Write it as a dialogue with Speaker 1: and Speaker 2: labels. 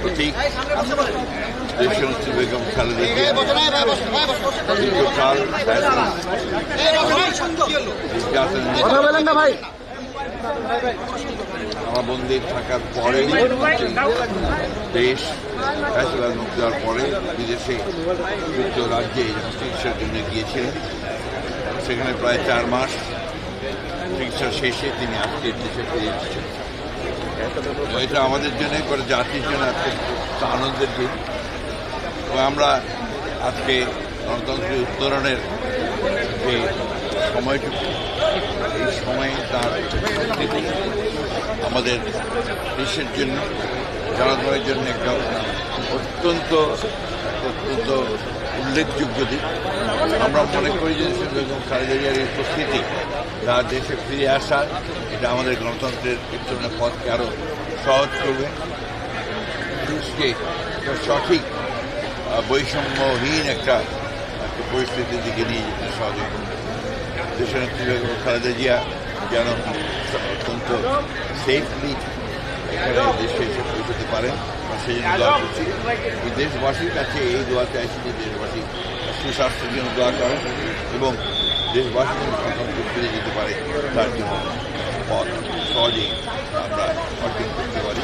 Speaker 1: প্রতীক দেশনেত্রী বেগম খালেদা জিয়া দীর্ঘকাল কারাবন্দী থাকার পরে দেশ ফেসলা মুক্ত দেওয়ার পরে বিদেশে যুক্তরাজ্যে চিকিৎসার জন্য গিয়েছিলেন। সেখানে প্রায় 4 মাস চিকিৎসা শেষে তিনি আজকে দেশে ফিরে এসেছেন। এটা আমাদের জন্য করে জাতির জন্য আজকে আনন্দের দিন। এবং আমরা আজকে গণতন্ত্রের উত্তরণের যে সময়টুকু, এই সময়ে তার উপস্থিতি আমাদের দেশের জন্য, জনগণের জন্য একটা অত্যন্ত উল্লেখযোগ্য দিক। আমরা মনে করি যে বেগম খালেদা জিয়ার উপস্থিতি, তার দেশে ফিরে আসা, এটা আমাদের গণতন্ত্রের উত্তরণের পথকে আরও সহজ করবে, দেশকে সঠিক বৈষম্যহীন একটা পরিস্থিতির দিকে নিয়ে যেতে সহজে করবে। দেশনেত্রী বেগম খালেদা জিয়া যেন অত্যন্ত সেফলি এখানে দেশে এসে পৌঁছতে পারেন, সেই জন্য দোয়া করছি। দেশবাসীর কাছে এই দোয়া চাইছি যে দেশবাসী সুস্বাস্থ্যের জন্য দোয়া করেন এবং দেশবাসী গণতন্ত্র ফিরে যেতে পারে, তার জন্য পথ সহজেই আমরা অর্জন করতে পারি।